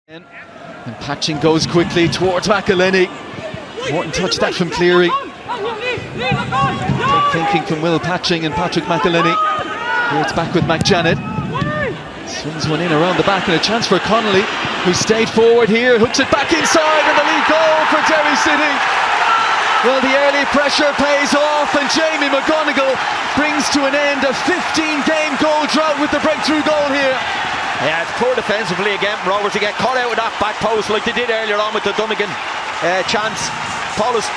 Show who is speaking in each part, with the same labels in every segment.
Speaker 1: And patching goes quickly towards McElhenney. Morton touched that from Cleary. Good thinking from Will Patching and Patrick McElhenney. Here it's back with McJanet. Swings one in around the back and a chance for Connolly, who stayed forward here, hooks it back inside, and the lead goal for Derry City. Well, the early pressure pays off and Jamie McGonigle brings to an end a 15-game goal drought with the breakthrough goal here.
Speaker 2: Yeah, it's poor defensively again. Rovers to get caught out with that back post like they did earlier on with the Dunnigan chance. Paulus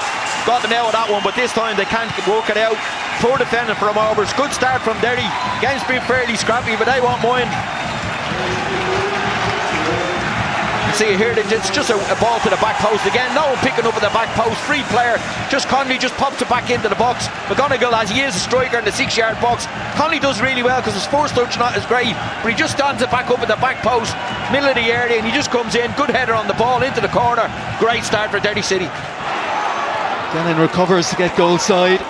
Speaker 2: got them out of that one, but this time they can't work it out. Poor defending from Rovers. Good start from Derry. Game's been fairly scrappy, but they won't mind. You see here, it's just a ball to the back post again. No one picking up at the back post. Free player. Just Connolly just pops it back into the box. McGonigle, as he is a striker in the 6-yard box. Connolly does really well because his first touch not as great, but he just stands it back up at the back post, middle of the area, and he just comes in. Good header on the ball into the corner. Great start for Derry City.
Speaker 1: Gannon recovers to get goal side.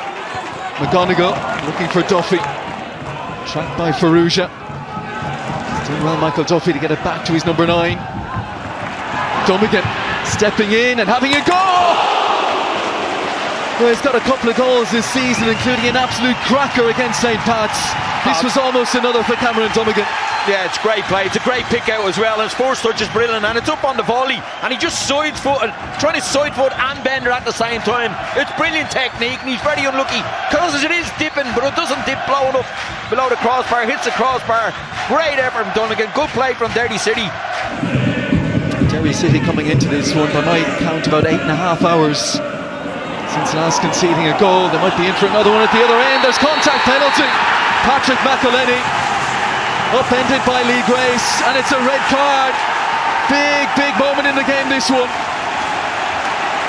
Speaker 1: McGonigle looking for Duffy. Tracked by Ferrugia. Doing well, Michael Duffy, to get it back to his number 9. Dunnigan stepping in and having a goal! Well, he's got a couple of goals this season, including an absolute cracker against St. Pat's. This was almost another for Cameron Dunnigan.
Speaker 2: Yeah, it's great play. It's a great pick out as well. His first touch is brilliant, and it's up on the volley, and he just side foot, trying to side foot and bender at the same time. It's brilliant technique, and he's very unlucky because it is dipping, but it doesn't dip blowing up below the crossbar. Hits the crossbar. Great effort from Dunnigan. Good play from Derry City.
Speaker 1: Derry City coming into this one, by my count, about 8.5 hours since last conceding a goal. They might be in for another one at the other end. There's contact penalty. Patrick McElhenney upended by Lee Grace, and it's a red card. Big moment in the game, this one.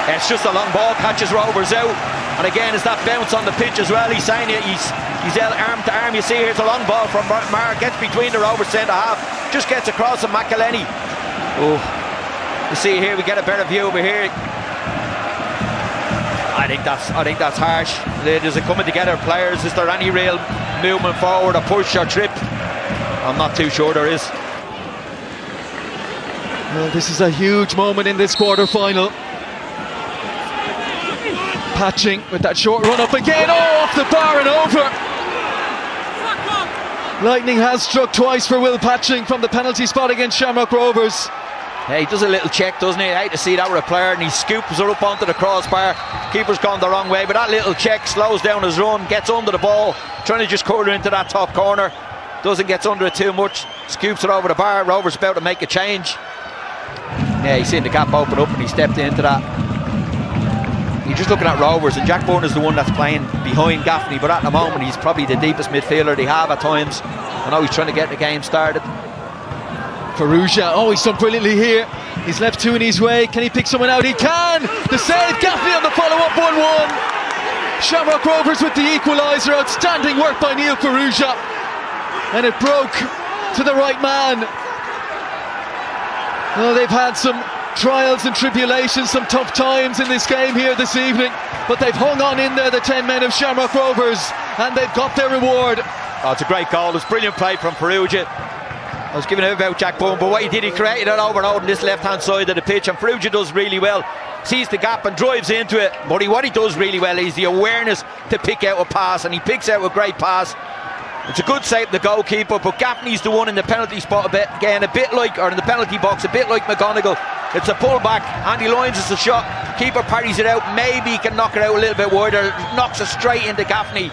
Speaker 2: It's just a long ball, catches Rovers out, and again it's that bounce on the pitch as well. He's saying it, he's arm to arm. You see here's a long ball from Mark, gets between the Rovers centre half, just gets across to McElhenney. Oh, you see here, we get a better view over here. I think that's harsh. There's a coming together of players. Is there any real movement forward, a push or trip? I'm not too sure there is.
Speaker 1: Well, this is a huge moment in this quarter-final. Patching with that short run up again. Oh, off the bar and over. Lightning has struck twice for Will Patching from the penalty spot against Shamrock Rovers.
Speaker 2: Yeah, he does a little check, doesn't he? I hate to see that with a player, and he scoops it up onto the crossbar. Keeper's gone the wrong way, but that little check slows down his run, gets under the ball, trying to just curl it into that top corner. Doesn't get under it too much, scoops it over the bar. Rovers about to make a change. Yeah, he's seen the gap open up and he stepped into that. You're just looking at Rovers, and Jack Byrne is the one that's playing behind Gaffney, but at the moment he's probably the deepest midfielder they have at times. I know he's trying to get the game started.
Speaker 1: Ferrugia, oh, he's done brilliantly here. He's left two in his way. Can he pick someone out? He can! The save, Gaffney on the follow-up, 1-1. Shamrock Rovers with the equaliser. Outstanding work by Neil Ferrugia. And it broke to the right man. Oh, they've had some trials and tribulations, some tough times in this game here this evening, but they've hung on in there, the 10 men of Shamrock Rovers, and they've got their reward.
Speaker 2: Oh, it's a great goal. It's brilliant play from Ferrugia. I was giving out about Jack Byrne, but what he did, he created it over and over on this left-hand side of the pitch, and Ferrugia does really well. Sees the gap and drives into it, but what he does really well is the awareness to pick out a pass, and he picks out a great pass. It's a good save, the goalkeeper, but Gaffney's the one in the penalty spot a bit like, or in the penalty box, a bit like McGonigle. It's a pullback. Andy Lyons is the shot. Keeper parries it out. Maybe he can knock it out a little bit wider. Knocks it straight into Gaffney.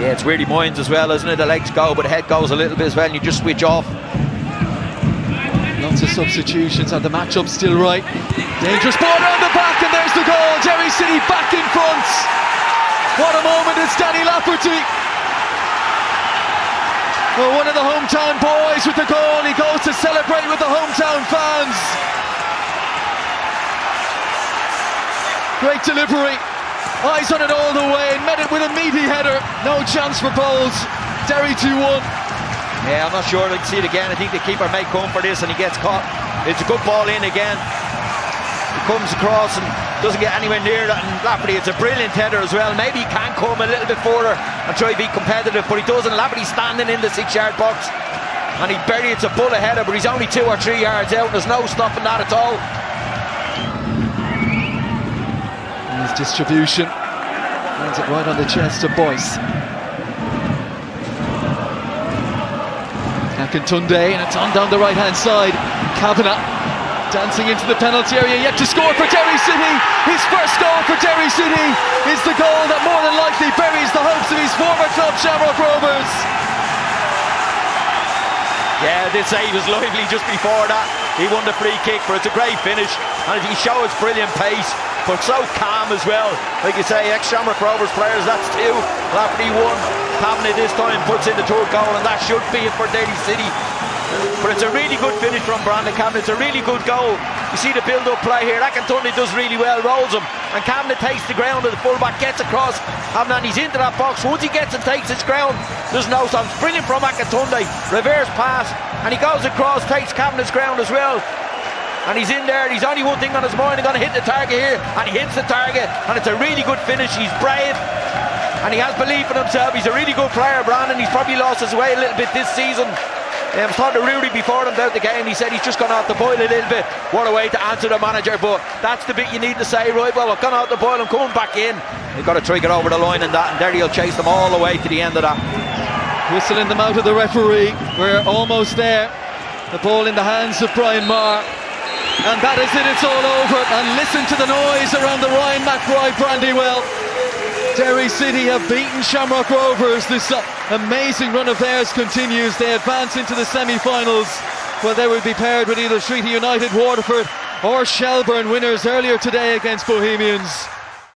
Speaker 2: Yeah, it's really Moynes as well, isn't it? The legs go, but the head goes a little bit as well, and you just switch off.
Speaker 1: Lots of substitutions, and the matchup's still right. Dangerous ball around the back, and there's the goal. Derry City back in front. What a moment, it's Danny Lafferty. Well, one of the hometown boys with the goal. He goes to celebrate with the hometown fans. Great delivery. Eyes on it all the way, and met it with a meaty header. No chance for Bowles. Derry 2-1.
Speaker 2: Yeah, I'm not sure they'll see it again. I think the keeper may come for this, and he gets caught. It's a good ball in again. He comes across and doesn't get anywhere near that, and Lafferty, it's a brilliant header as well. Maybe he can come a little bit further and try to be competitive, but he doesn't. Lafferty standing in the 6-yard box. and he barely, it's a bullet header, but he's only 2 or 3 yards out. There's no stopping that at all.
Speaker 1: His distribution lands it right on the chest of Boyce. Akintunde, and it's on down the right hand side. Kavanagh dancing into the penalty area, yet to score for Derry City. His first goal for Derry City is the goal that more than likely buries the hopes of his former club Shamrock Rovers.
Speaker 2: Yeah, this save was lively just before that. He won the free kick, but it's a great finish, and he shows brilliant pace, but so calm as well. Like you say, ex-Shamrock Rovers players, that's 2. Lafferty 1. Kavanagh this time puts in the 3rd goal, and that should be it for Derry City. But it's a really good finish from Brandon Kavanagh. It's a really good goal. You see the build-up play here. Akintunde does really well, rolls him, and Kavanagh takes the ground, and the fullback gets across, and then he's into that box. Once he gets and takes his ground, there's no stop. It's brilliant from Akintunde. Reverse pass, and he goes across, takes Kavanagh's ground as well. And he's in there, and he's only one thing on his mind. He's going to hit the target here, and he hits the target, and it's a really good finish. He's brave, and he has belief in himself. He's a really good player, Brandon. He's probably lost his way a little bit this season. I was talking to Rudy before him about the game. He said he's just gone out the boil a little bit. What a way to answer the manager, but that's the bit you need to say, right, well, I've gone out the boil, I'm coming back in. You've got to try to get over the line and that, and Derry will chase them all the way to the end of that.
Speaker 1: Whistling them out of the referee. We're almost there. The ball in the hands of Brian Marr, and that is it, it's all over. And listen to the noise around the Ryan McBride Brandywell. Derry City have beaten Shamrock Rovers. This amazing run of theirs continues. They advance into the semi-finals, where they will be paired with either Treaty United, Waterford or Shelbourne, winners earlier today against Bohemians.